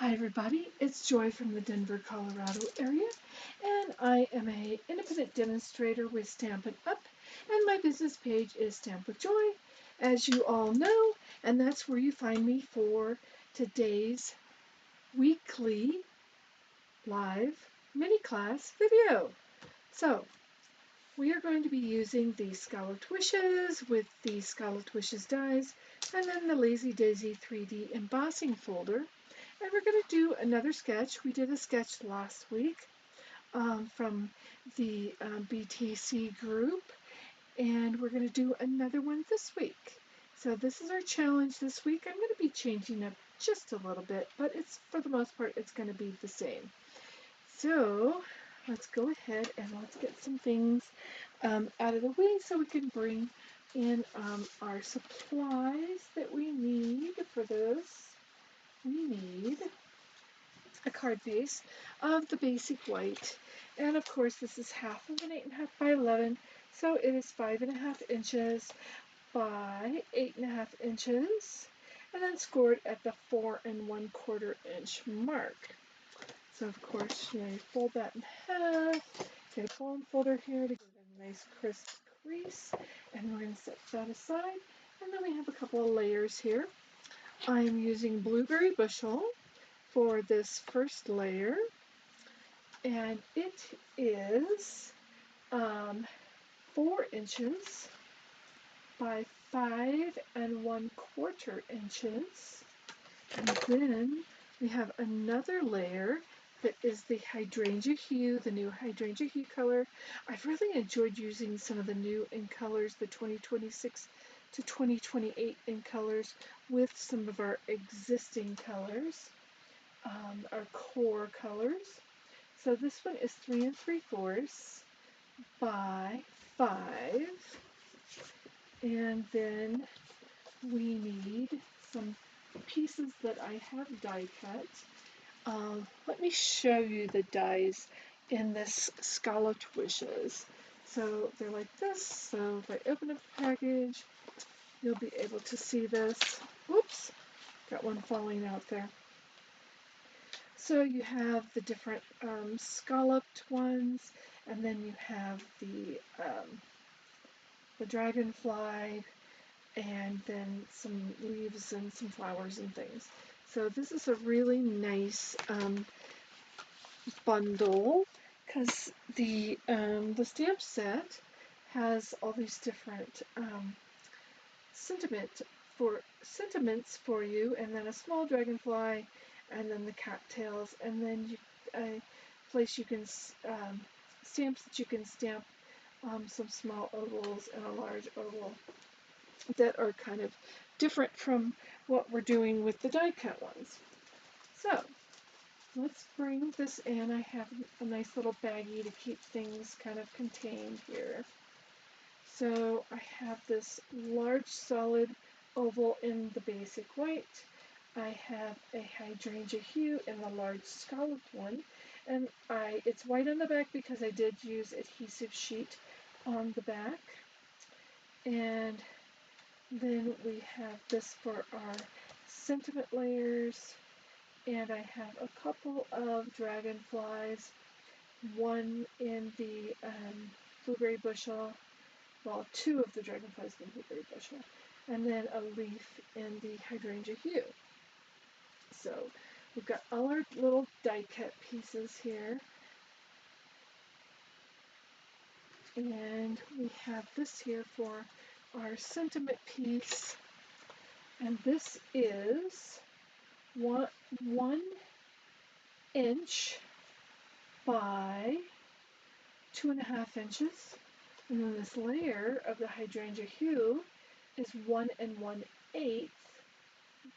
Hi everybody, it's Joy from the Denver, Colorado area, and I am an independent demonstrator with Stampin' Up, and my business page is Stamp with Joy, as you all know, and that's where you find me for today's weekly live mini class video. So, we are going to be using the Scalloped Wishes with the Scalloped Wishes dies, and then the Lazy Daisy 3D embossing folder. And we're going to do another sketch. We did a sketch last week from the BTC group, and we're going to do another one this week. So this is our challenge this week. I'm going to be changing up just a little bit, but it's for the most part, it's going to be the same. So let's go ahead and let's get some things out of the way so we can bring in our supplies that we need for this. We need a card base of the basic white, and of course this is half of an 8.5 by 11, so it is 5.5 inches by 8.5 inches, and then scored at the 4 1/4 inch mark. So of course, you fold that in half, get a foam folder here to get a nice crisp crease, and we're going to set that aside. And then we have a couple of layers here. I'm using Blueberry Bushel for this first layer, and it is 4 inches by 5 1/4 inches. And then we have another layer that is the Hydrangea Hue, the new Hydrangea Hue color. I've really enjoyed using some of the new in colors, the 2026 to 2028 in colors, with some of our existing colors, our core colors. So this one is 3 3/4 by 5. And then we need some pieces that I have die cut. Let me show you the dies in this Scalloped Wishes. So they're like this. So if I open up the package, you'll be able to see this. Whoops, got one falling out there. So you have the different scalloped ones, and then you have the dragonfly, and then some leaves and some flowers and things. So this is a really nice bundle, because the stamp set has all these different sentiments for you, and then a small dragonfly, and then the cattails, and then a place you can stamps that you can stamp, some small ovals and a large oval that are kind of different from what we're doing with the die cut ones. So let's bring this in. I have a nice little baggie to keep things kind of contained here. So I have this large solid oval in the basic white. I have a Hydrangea Hue in the large scalloped one, and it's white on the back because I did use adhesive sheet on the back. And then we have this for our sentiment layers, and I have a couple of dragonflies, one in the Blueberry Bushel, well, 2 of the dragonflies in the Blueberry Bushel, and then a leaf in the Hydrangea Hue. So we've got all our little die cut pieces here, and we have this here for our sentiment piece, and this is 1 inch by 2.5 inches, and then this layer of the Hydrangea Hue is 1 1/8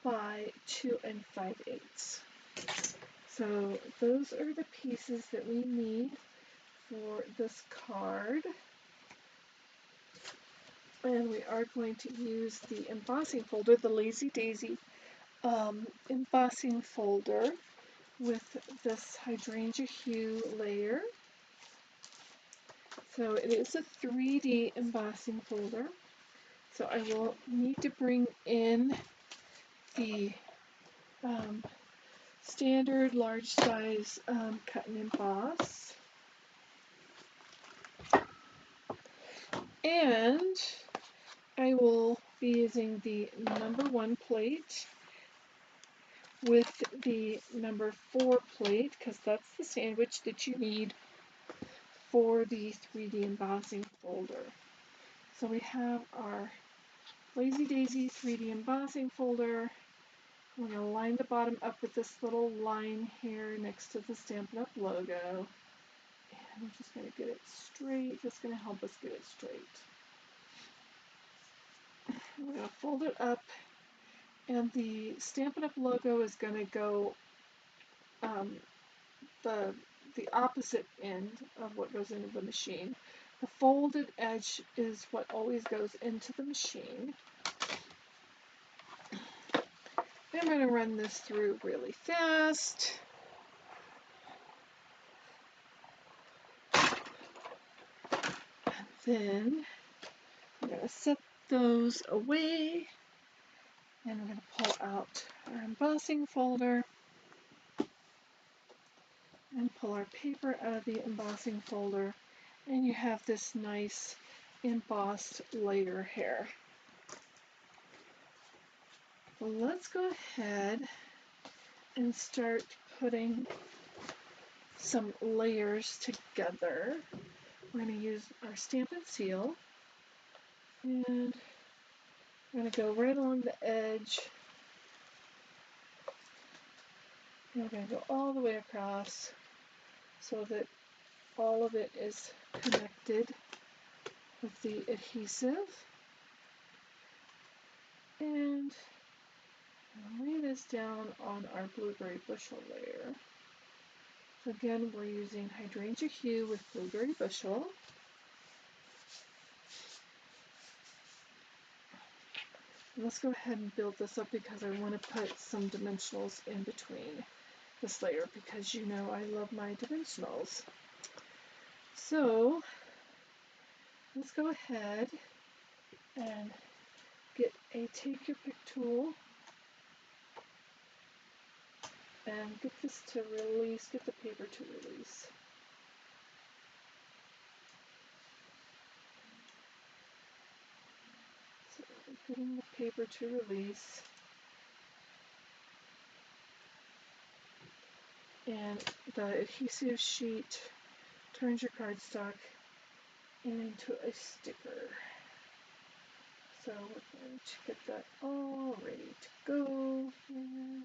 by 2 5/8. So those are the pieces that we need for this card. And we are going to use the embossing folder, the Lazy Daisy embossing folder, with this Hydrangea Hue layer. So it is a 3D embossing folder. So I will need to bring in the standard large size cut and emboss. And I will be using the #1 plate with the #4 plate because that's the sandwich that you need for the 3D embossing folder. So we have our Lazy Daisy 3D embossing folder. We're going to line the bottom up with this little line here next to the Stampin' Up! Logo. And I'm just going to get it straight. Just going to help us get it straight. We're going to fold it up, and the Stampin' Up! Logo is going to go the opposite end of what goes into the machine. The folded edge is what always goes into the machine. I'm going to run this through really fast. And then I'm going to set those away. And we're going to pull out our embossing folder and pull our paper out of the embossing folder. And you have this nice embossed layer here. Well, let's go ahead and start putting some layers together. We're going to use our Stampin' Seal, and we're going to go right along the edge, and we're going to go all the way across so that all of it is connected with the adhesive. And I'll lay this down on our blueberry bushel layer. So again, we're using Hydrangea Hue with blueberry bushel. And let's go ahead and build this up because I want to put some dimensionals in between this layer because you know I love my dimensionals. So let's go ahead and get a take your pick tool and get this to release, get the paper to release. So getting the paper to release. And the adhesive sheet turns your cardstock into a sticker. So we're going to get that all ready to go here.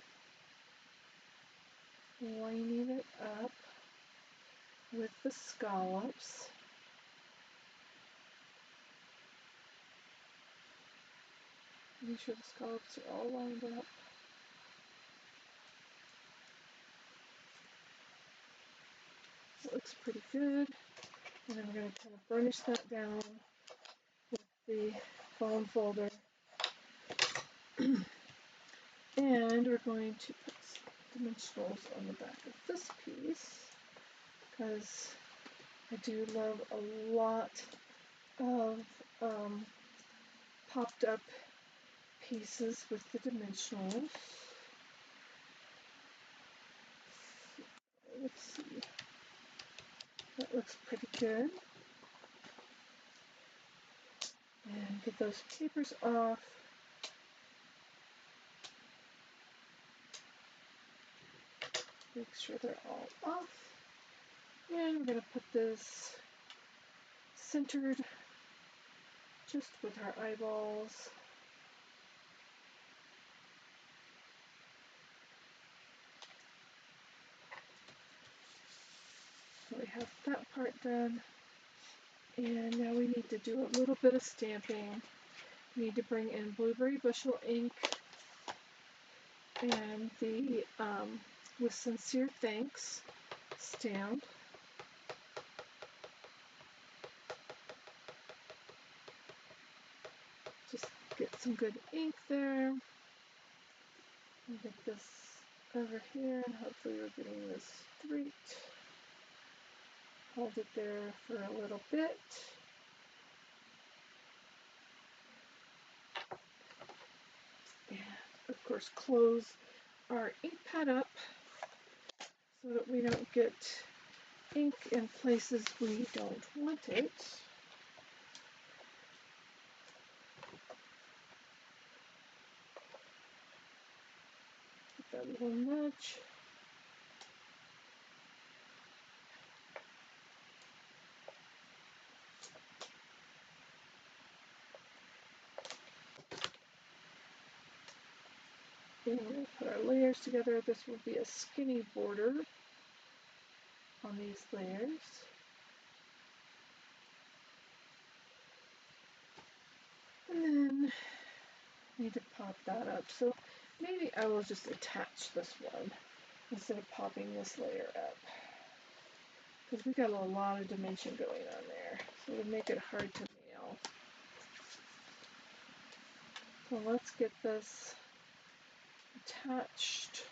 Lining it up with the scallops. Make sure the scallops are all lined up. It looks pretty good. And then we're going to kind of burnish that down with the foam folder. And we're going to put some dimensionals on the back of this piece because I do love a lot of popped up pieces with the dimensionals. Let's see. That looks pretty good. And get those papers off. Make sure they're all off. And we're going to put this centered just with our eyeballs. So we have that part done. And now we need to do a little bit of stamping. We need to bring in Blueberry Bushel ink and the With Sincere Thanks stamp. Just get some good ink there. And get this over here, and hopefully we're getting this straight. Hold it there for a little bit. And of course close our ink pad up so that we don't get ink in places we don't want it. Give that a little nudge. And put our layers together. This will be a skinny border on these layers. And then I need to pop that up. So maybe I will just attach this one instead of popping this layer up, because we got a lot of dimension going on there, so it'll make it hard to nail. So let's get this attached,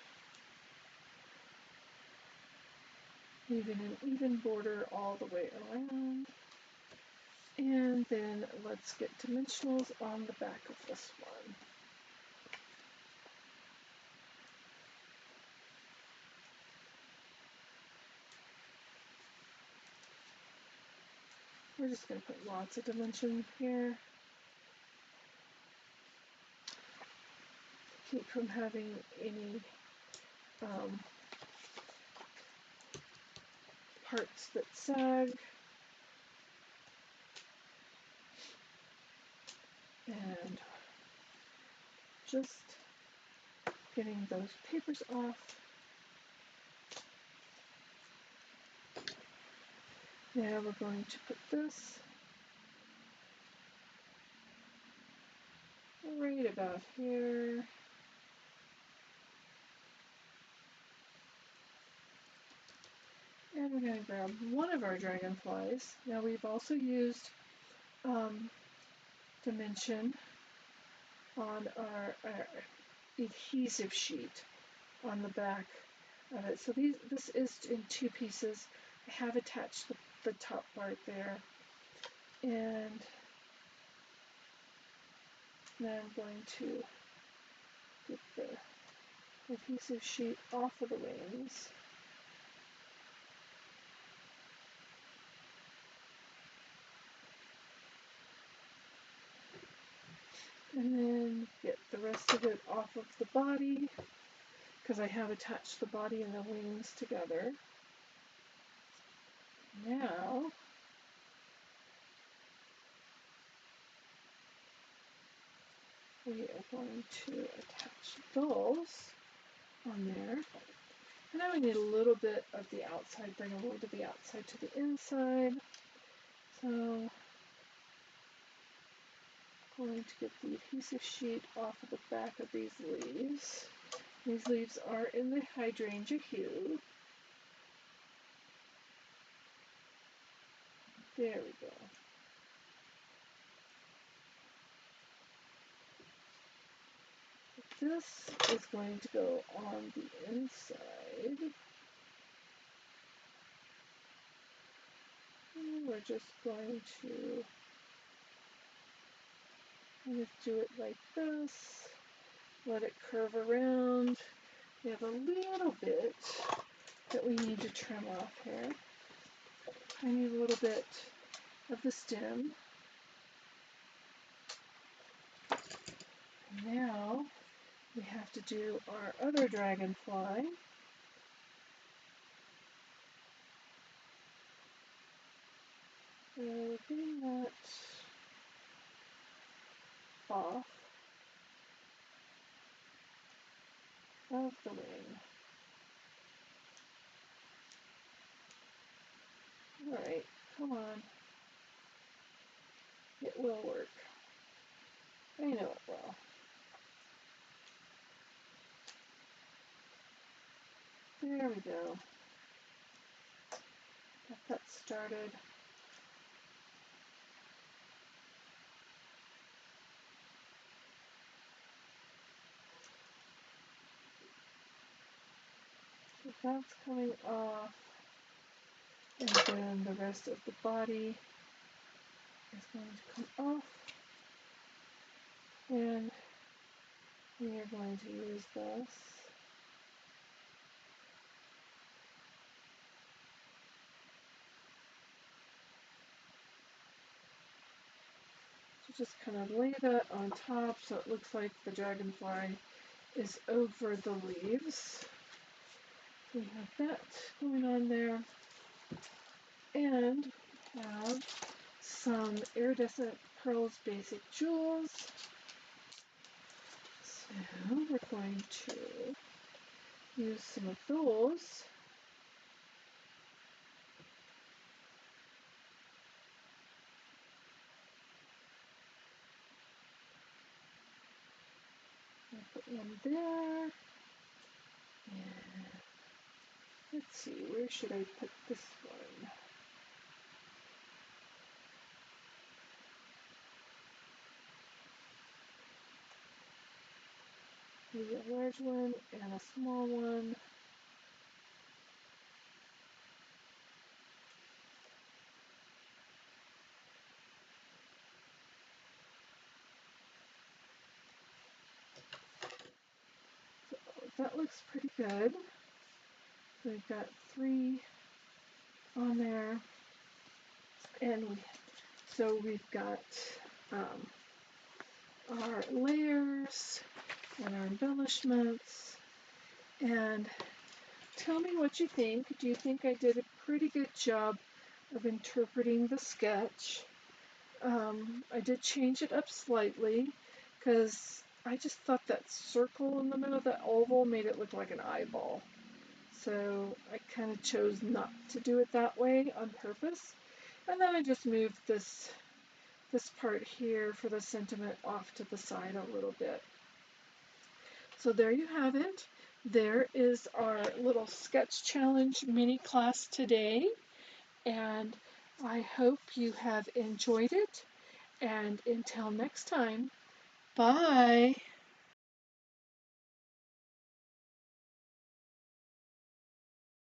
leaving an even border all the way around. And then let's get dimensionals on the back of this one. We're just going to put lots of dimension here. Keep from having any parts that sag. And just getting those papers off. Now we're going to put this right about here. And we're going to grab one of our dragonflies. Now we've also used dimension on our adhesive sheet on the back of it. So this is in two pieces. I have attached the top part there. And now I'm going to get the adhesive sheet off of the wings. And then get the rest of it off of the body, because I have attached the body and the wings together. Now, we are going to attach those on there. And now we need a little bit of the outside, bring a little bit of the outside to the inside. So, I'm going to get the adhesive sheet off of the back of these leaves. These leaves are in the hydrangea hue. There we go. This is going to go on the inside. And we're just going to do it like this. Let it curve around. We have a little bit that we need to trim off here. Tiny little bit of the stem. And now we have to do our other dragonfly. So getting that off of the wing. Alright, come on. It will work. I know it will. There we go. Get that started. So that's coming off. And then the rest of the body is going to come off. And we are going to use this just kind of lay that on top so it looks like the dragonfly is over the leaves. We have that going on there, and we have some iridescent pearls basic jewels. So we're going to use some of those. I'll put one there. And let's see, where should I put this one? Maybe a large one and a small one. So that looks pretty good. We've got 3 on there, and so we've got our layers and our embellishments. And tell me what you think. Do you think I did a pretty good job of interpreting the sketch? I did change it up slightly because I just thought that circle in the middle of the oval made it look like an eyeball. So I kind of chose not to do it that way on purpose. And then I just moved this part here for the sentiment off to the side a little bit. So there you have it. There is our little sketch challenge mini class today. And I hope you have enjoyed it. And until next time, bye.